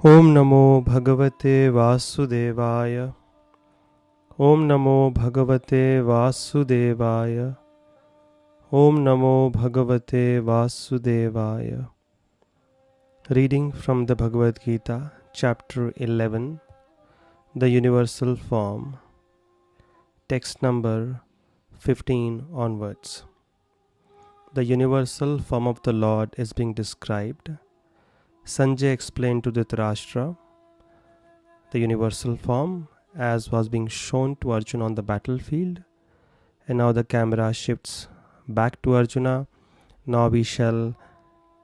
Om Namo Bhagavate Vasudevaya. Om Namo Bhagavate Vasudevaya. Om Namo Bhagavate Vasudevaya. Reading from the Bhagavad Gita, Chapter 11, The Universal Form, text number 15 onwards. The universal form of the Lord is being described. Sanjay explained to Dhritarashtra the universal form as was being shown to Arjuna on the battlefield, and now the camera shifts back to Arjuna. Now we shall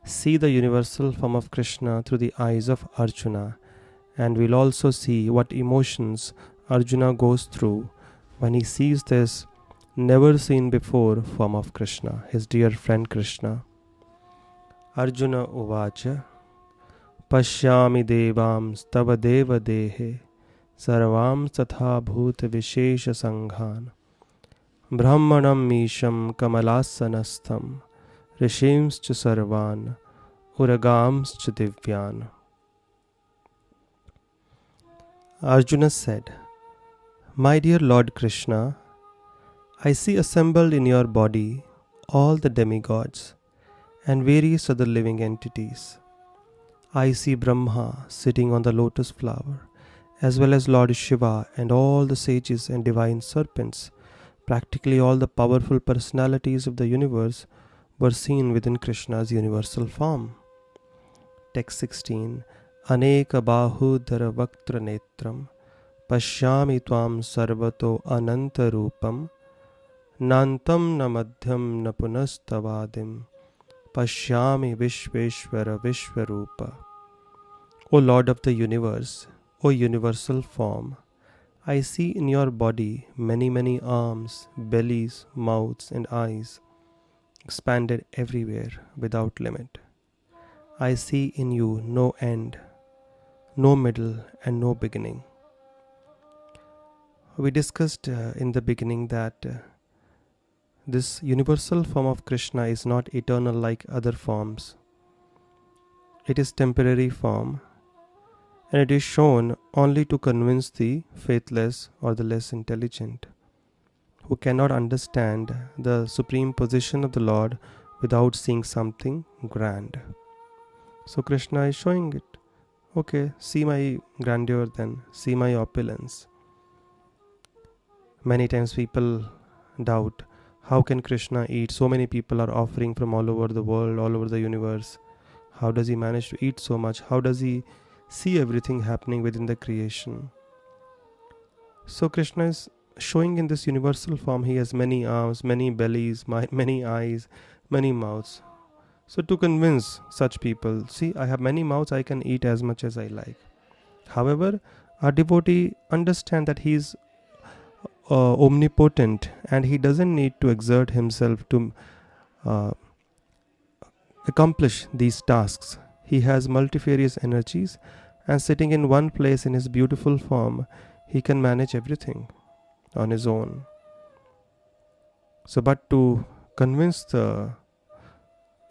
see the universal form of Krishna through the eyes of Arjuna, and we'll also see what emotions Arjuna goes through when he sees this never seen before form of Krishna, his dear friend Krishna. Arjuna Uvacha Pashyami Devams Tava Deva Dehe Sarvam Tatha Bhut Vishesha Sanghan Brahmanam Misham Kamalassanastham Rishimscha Sarvan Uragamscha Divyan. Arjuna said, My dear Lord Krishna, I see assembled in your body all the demigods and various other living entities. I see Brahma sitting on the lotus flower, as well as Lord Shiva and all the sages and divine serpents. Practically all the powerful personalities of the universe were seen within Krishna's universal form. Text 16. Aneka bahudhara vaktra netram pashyami tvam sarvato ananta rupam nantam na madhyam na punastavadim pashyami vishveshvara vishvarupa. O Lord of the universe, O universal form, I see in your body many arms, bellies, mouths and eyes, expanded everywhere without limit. I see in you no end, no middle and no beginning. We discussed in the beginning that this universal form of Krishna is not eternal like other forms. It is temporary form, and it is shown only to convince the faithless or the less intelligent, who cannot understand the supreme position of the Lord without seeing something grand. So Krishna is showing it. Okay, see my grandeur then, see my opulence. Many times people doubt, how can Krishna eat? So many people are offering from all over the world, all over the universe. How does he manage to eat so much? How does he see everything happening within the creation? So Krishna is showing in this universal form, he has many arms, many bellies, many eyes, many mouths. So to convince such people, see, I have many mouths, I can eat as much as I like. However, our devotee understand that he is omnipotent and he doesn't need to exert himself to accomplish these tasks. He has multifarious energies, and sitting in one place in his beautiful form, he can manage everything on his own. So, but to convince the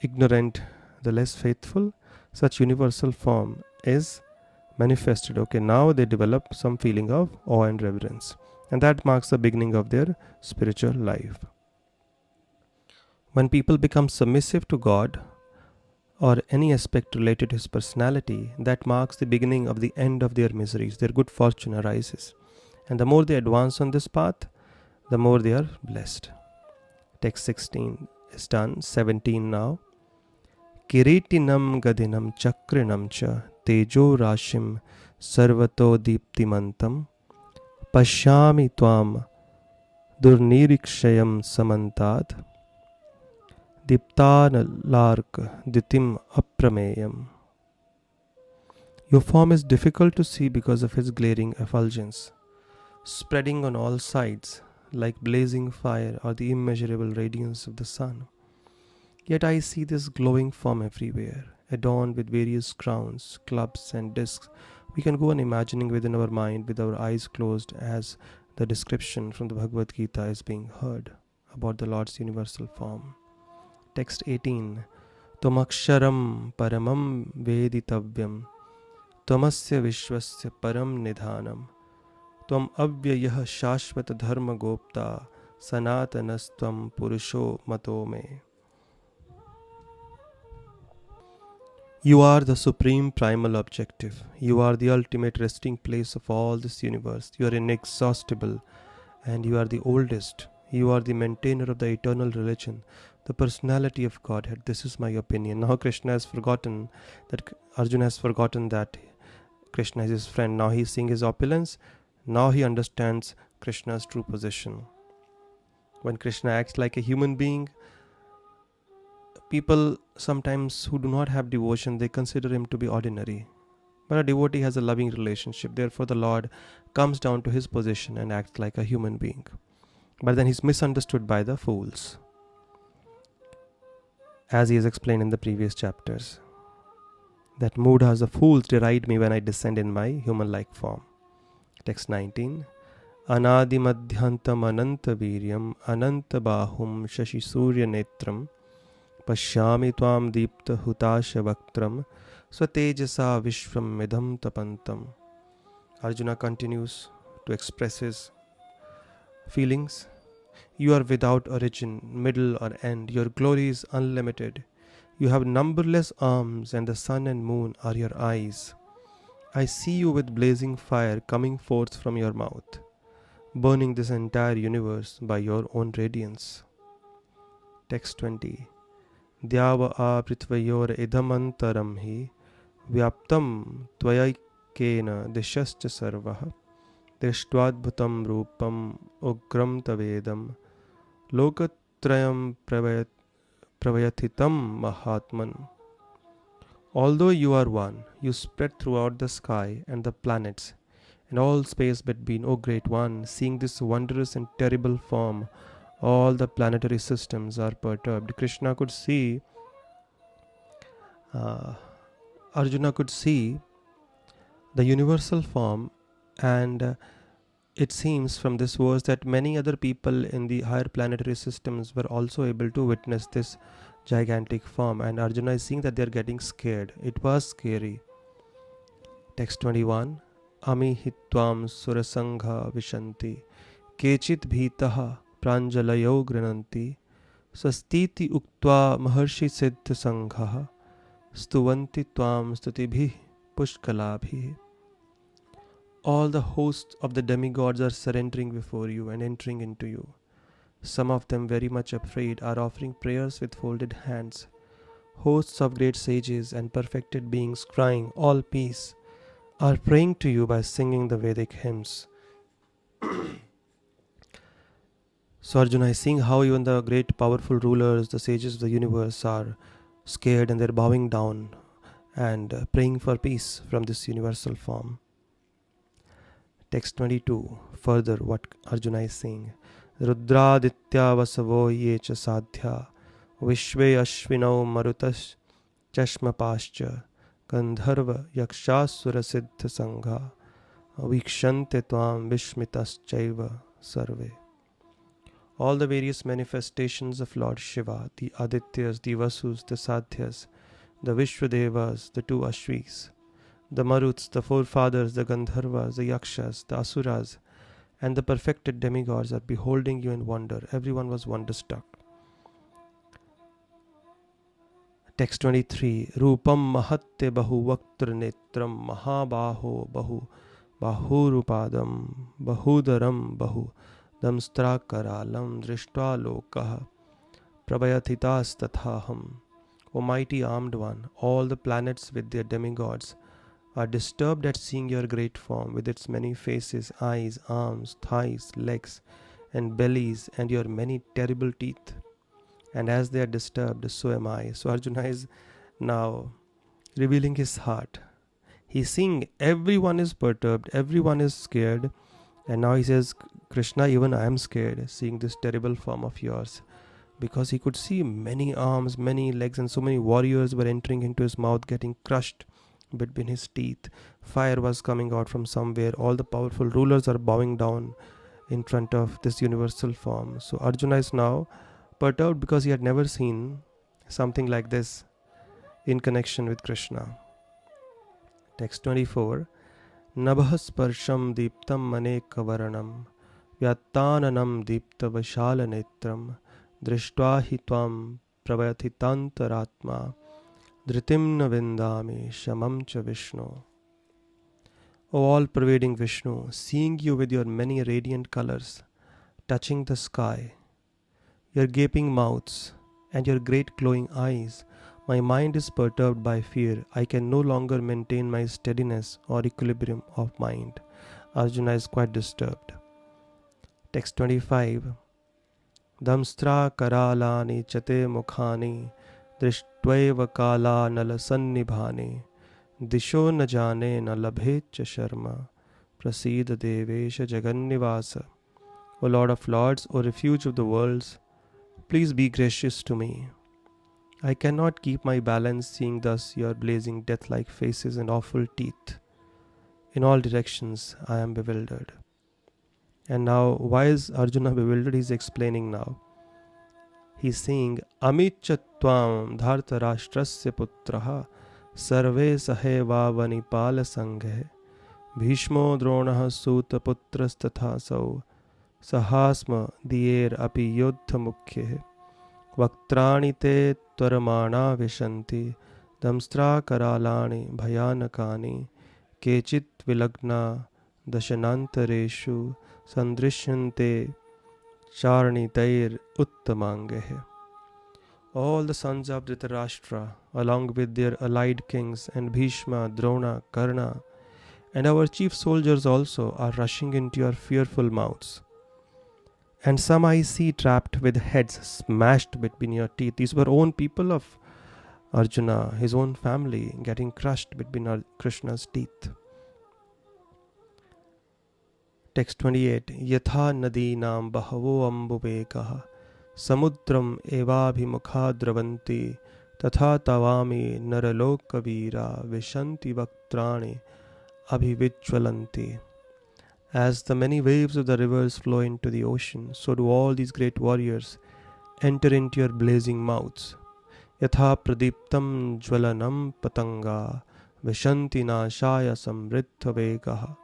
ignorant, the less faithful, such universal form is manifested. Okay, now they develop some feeling of awe and reverence, and that marks the beginning of their spiritual life. When people become submissive to God or any aspect related to his personality, that marks the beginning of the end of their miseries. Their good fortune arises, and the more they advance on this path, the more they are blessed. Text 16 is done. 17 now. Kiritinam gadinam chakrinam cha tejo rashim sarvato deeptimantam pashyami tvam durnirikshayam samantat diptanalark ditim aprameyam. Your form is difficult to see because of its glaring effulgence, spreading on all sides like blazing fire or the immeasurable radiance of the sun. Yet I see this glowing form everywhere, adorned with various crowns, clubs and discs. We can go on imagining within our mind with our eyes closed as the description from the Bhagavad Gita is being heard about the Lord's universal form. Text 18. Tomaksharam paramam veditavyam Tvamasya Vishwasya Param Nidhanam Tvam Avyayah Shashvata Dharma Gopta Sanatanastvam Purusho Mato Me. You are the supreme primal objective. You are the ultimate resting place of all this universe. You are inexhaustible and you are the oldest. You are the maintainer of the eternal religion, the personality of Godhead. This is my opinion. Now Krishna has forgotten that Arjuna has forgotten that Krishna is his friend. Now he is seeing his opulence. Now he understands Krishna's true position. When Krishna acts like a human being, people sometimes who do not have devotion, they consider him to be ordinary. But a devotee has a loving relationship. Therefore, the Lord comes down to his position and acts like a human being. But then he's misunderstood by the fools, as he has explained in the previous chapters. That Mudhas, the fools, deride me when I descend in my human-like form. Text 19. Anadi madhyantam ananta viryam ananta bahum shashi surya netram pashyami tvam deepta hutasha vaktram swatejasa vishvam midham tapantam. Arjuna continues to express his feelings. You are without origin, middle or end. Your glory is unlimited. You have numberless arms and the sun and moon are your eyes. I see you with blazing fire coming forth from your mouth, burning this entire universe by your own radiance. Text 20. Dyava apritvayor idhamantaram hi vyaptam tvayakena dishascha sarvaha drishtvadbhutam rupam ugram tavedam lokatrayam pravayathitam mahatman. Although you are one, you spread throughout the sky and the planets and all space between, O Great One. Seeing this wondrous and terrible form, all the planetary systems are perturbed. Krishna could see, Arjuna could see the universal form, and it seems from this verse that many other people in the higher planetary systems were also able to witness this gigantic form, and Arjuna is seeing that they are getting scared. It was scary. Text 21. Ami hitvam surasangha vishanti kechit bhitaha pranjalayo grananti sastiti uktva maharshi siddha sangha stuvanti tvam stutibhi pushkalabhi. All the hosts of the demigods are surrendering before you and entering into you. Some of them, very much afraid, are offering prayers with folded hands. Hosts of great sages and perfected beings, crying, all peace, are praying to you by singing the Vedic hymns. So Arjuna is seeing how even the great powerful rulers, the sages of the universe, are scared and they're bowing down and praying for peace from this universal form. Text 22. Further, what Arjuna is saying. Rudraditya vasavo yecha sadhya vishve ashvinau marutas chashmapascha gandharva yakshasura siddha sangha vikshante tvam vishmitaschaiva sarve. All the various manifestations of Lord Shiva, the Adityas, the Vasus, the Sadhyas, the Vishwadevas, the two Ashvis, the Maruts, the forefathers, the Gandharvas, the Yakshas, the Asuras, and the perfected demigods are beholding you in wonder. Everyone was wonderstruck. Text 23. Rupam mahatte bahu vaktra netram mahabaho bahu bahurupadam bahudaram bahu damstrakaralam drishtva lokah prabayathitas tathaham. O mighty armed one, all the planets with their demigods are disturbed at seeing your great form with its many faces, eyes, arms, thighs, legs, and bellies, and your many terrible teeth. And as they are disturbed, so am I. So Arjuna is now revealing his heart. He's seeing everyone is perturbed, everyone is scared, and now he says, Krishna, even I am scared seeing this terrible form of yours. Because he could see many arms, many legs, and so many warriors were entering into his mouth, getting crushed between his teeth. Fire was coming out from somewhere. All the powerful rulers are bowing down in front of this universal form. So Arjuna is now perturbed because he had never seen something like this in connection with Krishna. Text 24. Nabha sparsham deeptam manekavaranam vyattananam deepta vashala netram drishtva hi tvam pravatitantaratma dhritim na vindami shamam cha Vishnu. O all-pervading Vishnu, seeing you with your many radiant colors, touching the sky, your gaping mouths, and your great glowing eyes, my mind is perturbed by fear. I can no longer maintain my steadiness or equilibrium of mind. Arjuna is quite disturbed. Text 25. Damstra karalani chate mukhani drishtva kala nalasannibhani disho na jane na labhecha sharma prasid devesha jagannivasa. O Lord of Lords, O refuge of the worlds, please be gracious to me. I cannot keep my balance seeing thus your blazing death-like faces and awful teeth. In all directions I am bewildered. And now, why is Arjuna bewildered? He is explaining now. He is saying, Amicha tvam dharta rashtrasya putraha sarve saheva vanipala sanghe bhishmo dronah suta putras tatha sau sahasma diyer api yodha mukhye vaktrani te tvaramana vishanti damstra karalani bhayanakani kechit vilagna dashanantareshu sandrishyante charnitair uttamangehe. All the sons of Dhritarashtra, along with their allied kings and Bhishma, Drona, Karna, and our chief soldiers also are rushing into your fearful mouths. And some I see trapped with heads smashed between your teeth. These were own people of Arjuna, his own family, getting crushed between Krishna's teeth. Text 28. Yatha nadinam bahavo ambuvekaha samudram evabhimukha dravanti tatha tavami naralokavira vishanti vaktrani abhivijvalanti. As the many waves of the rivers flow into the ocean, so do all these great warriors enter into your blazing mouths. Yatha pradiptam jvalanam patanga vishanti nashaya samriddha vegaha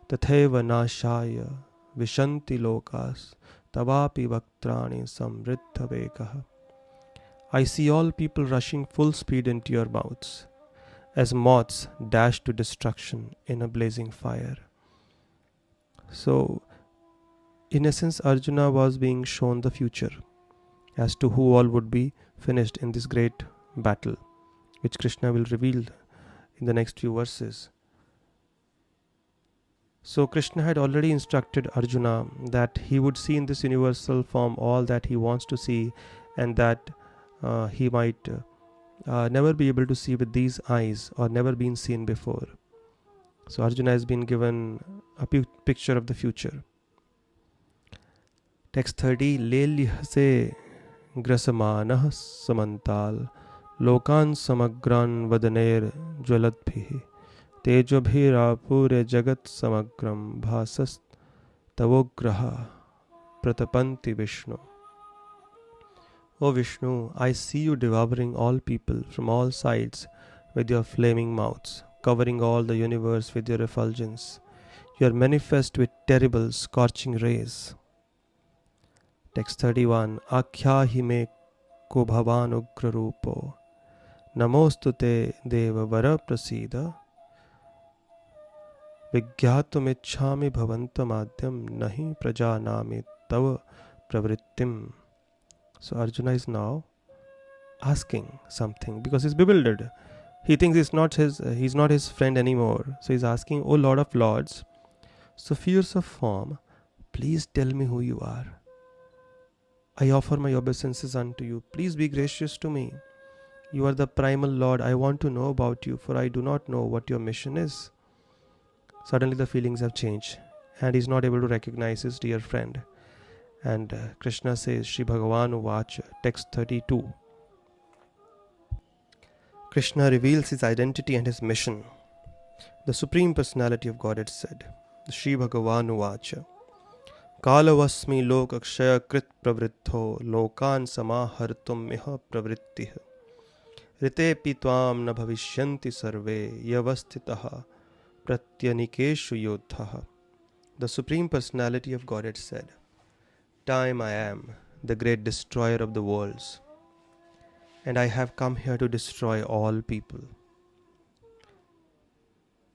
tatheva nashaya vishanti lokas tavapi vaktrani samriddha vegaha. I see all people rushing full speed into your mouths, as moths dash to destruction in a blazing fire. So, in essence, Arjuna was being shown the future as to who all would be finished in this great battle, which Krishna will reveal in the next few verses. So, Krishna had already instructed Arjuna that he would see in this universal form all that he wants to see, and that he might never be able to see with these eyes or never been seen before. So Arjuna has been given a picture of the future. Text 30. Lelyhase grasamanah samantal lokan samagran vadaner jwaladbhihi tejabhirapure jagat samagram bhasas tavograha pratapanti Vishnu. O Vishnu, I see you devouring all people from all sides with your flaming mouths, covering all the universe with your effulgence. You are manifest with terrible scorching rays. Text 31. Akhyahi me ko bhavan ugra rupo namostute deva vara prasida vigyatum ichhami bhavantam adyam nahi prajanami tava pravrittim. So Arjuna is now asking something because he's bewildered. He thinks he's not his friend anymore. So he's asking, O Lord of Lords, so fierce of form, please tell me who you are. I offer my obeisances unto you. Please be gracious to me. You are the primal Lord. I want to know about you, for I do not know what your mission is. Suddenly the feelings have changed, and he's not able to recognize his dear friend. And Krishna says, Shri Bhagavan Uvacha, text 32. Krishna reveals his identity and his mission. The Supreme Personality of Godhead said, Shri Bhagavan Uvacha, Kalavasmi lokakshaya krit pravrittho lokan samahartum miha pravrittih Ritepi tvam na bhavishyanti sarve yavastitaha pratyanikeshu yodhaha. The Supreme Personality of Godhead said, Time I am, the great destroyer of the worlds, and I have come here to destroy all people.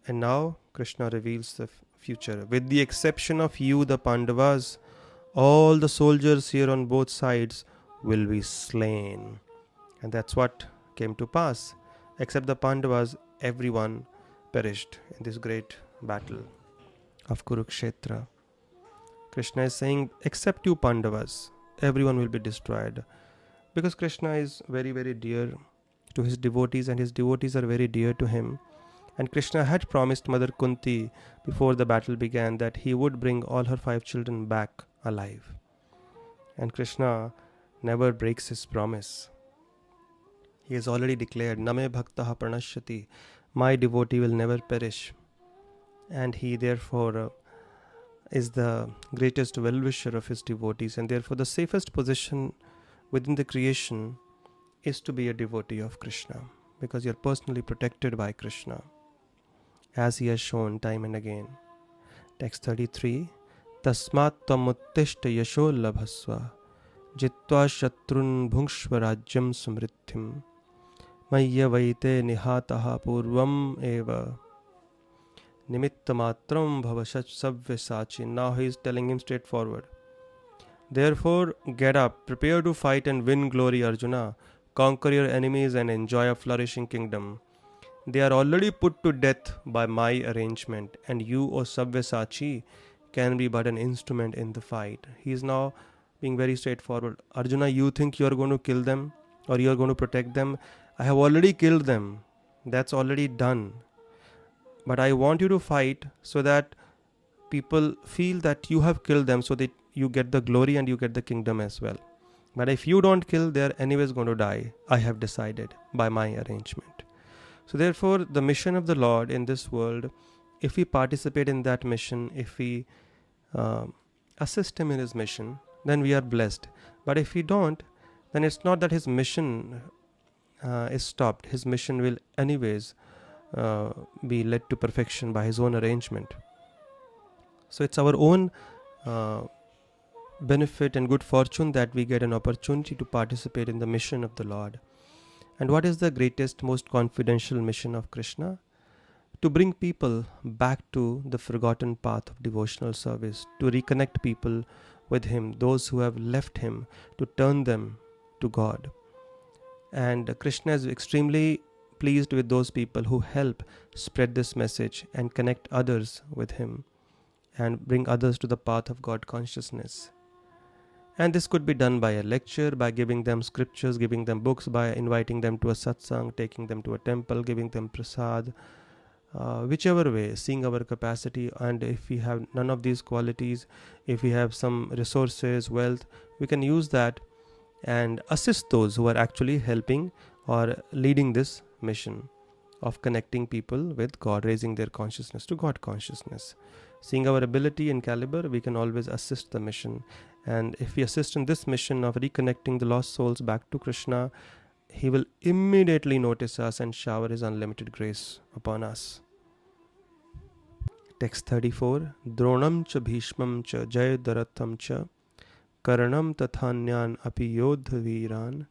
And now Krishna reveals the future. With the exception of you, the Pandavas, all the soldiers here on both sides will be slain. And that's what came to pass. Except the Pandavas, everyone perished in this great battle of Kurukshetra. Krishna is saying, except you Pandavas, everyone will be destroyed. Because Krishna is very, very dear to his devotees, and his devotees are very dear to him. And Krishna had promised Mother Kunti before the battle began that he would bring all her 5 children back alive. And Krishna never breaks his promise. He has already declared, Name Bhaktaha Pranashyati, my devotee will never perish. And he therefore is the greatest well-wisher of his devotees, and therefore the safest position within the creation is to be a devotee of Krishna, because you are personally protected by Krishna, as he has shown time and again. Text 33, Tasmat tamuttishta yasho labhasva jitva shatrun bhungshva rajyam samriddhim mayya vaite nihataha purvam eva nimittamatram bhavashat savyasachi. Now he is telling him straightforward. Therefore, get up, prepare to fight and win glory, Arjuna. Conquer your enemies and enjoy a flourishing kingdom. They are already put to death by my arrangement, and you, O Sabyasachi, can be but an instrument in the fight. He is now being very straightforward. Arjuna, you think you are going to kill them or you are going to protect them? I have already killed them. That's already done. But I want you to fight so that people feel that you have killed them, so that you get the glory and you get the kingdom as well. But if you don't kill, they are anyways going to die. I have decided by my arrangement. So therefore, the mission of the Lord in this world, if we participate in that mission, if we assist him in his mission, then we are blessed. But if we don't, then it's not that his mission is stopped. His mission will anyways be led to perfection by his own arrangement. So it's our own benefit and good fortune that we get an opportunity to participate in the mission of the Lord. And what is the greatest, most confidential mission of Krishna? To bring people back to the forgotten path of devotional service, to reconnect people with him, those who have left him, to turn them to God. And Krishna is extremely pleased with those people who help spread this message and connect others with him and bring others to the path of God consciousness. And this could be done by a lecture, by giving them scriptures, giving them books, by inviting them to a satsang, taking them to a temple, giving them prasad, whichever way, seeing our capacity. And if we have none of these qualities, if we have some resources, wealth, we can use that and assist those who are actually helping or leading this mission of connecting people with God, raising their consciousness to God consciousness. Seeing our ability and caliber, we can always assist the mission. And if we assist in this mission of reconnecting the lost souls back to Krishna, he will immediately notice us and shower his unlimited grace upon us. Text 34, Dronam cha bhishmam cha jayadaratham cha karanam tathanyan api yodha viran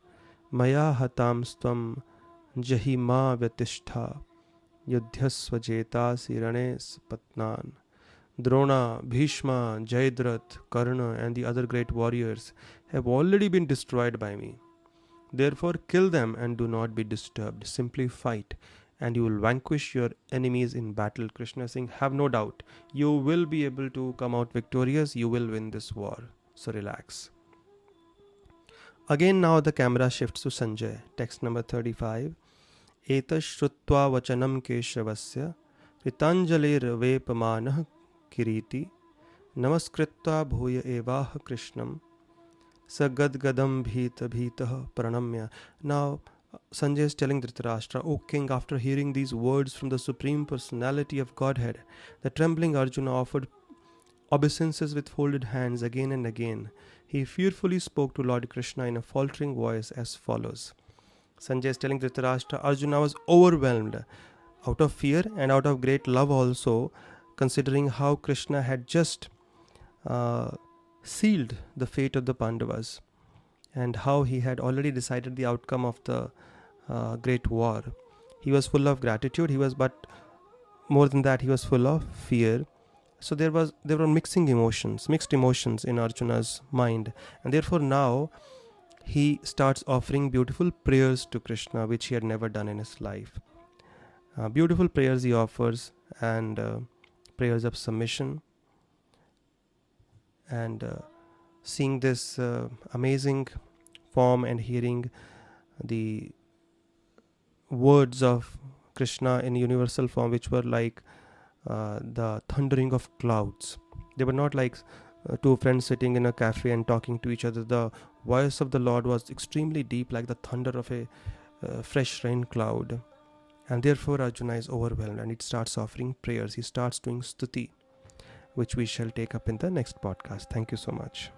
maya hatam stvam jahima vyatishta yudhyasva jetasi rane spatnan. Drona, Bhishma, Jayadratha, Karna and the other great warriors have already been destroyed by me. Therefore kill them and do not be disturbed. Simply fight and you will vanquish your enemies in battle. Krishna is saying, have no doubt, you will be able to come out victorious, you will win this war. So relax. Again now the camera shifts to Sanjay. Text number 35. Etash shrutva vachanam keshavasya ritanjalir vepamanah kiriti namaskritva bhuya evaha krishnam sagadgadam bhita bhitah pranamya. Now Sanjay is telling Dhritarashtra, O king, after hearing these words from the Supreme Personality of Godhead, the trembling Arjuna offered obeisances with folded hands again and again. He fearfully spoke to Lord Krishna in a faltering voice as follows. Sanjay is telling Dhritarashtra, Arjuna was overwhelmed out of fear and out of great love also, considering how Krishna had just sealed the fate of the Pandavas and how he had already decided the outcome of the great war. He was full of gratitude, but more than that, he was full of fear. So there were mixed emotions in Arjuna's mind, and therefore now he starts offering beautiful prayers to Krishna, which he had never done in his life. Beautiful prayers he offers, and prayers of submission, and seeing this amazing form and hearing the words of Krishna in universal form, which were like the thundering of clouds. They were not like two friends sitting in a cafe and talking to each other. The voice of the Lord was extremely deep, like the thunder of a fresh rain cloud. And therefore Arjuna is overwhelmed and it starts offering prayers. He starts doing stuti, which we shall take up in the next podcast. Thank you so much.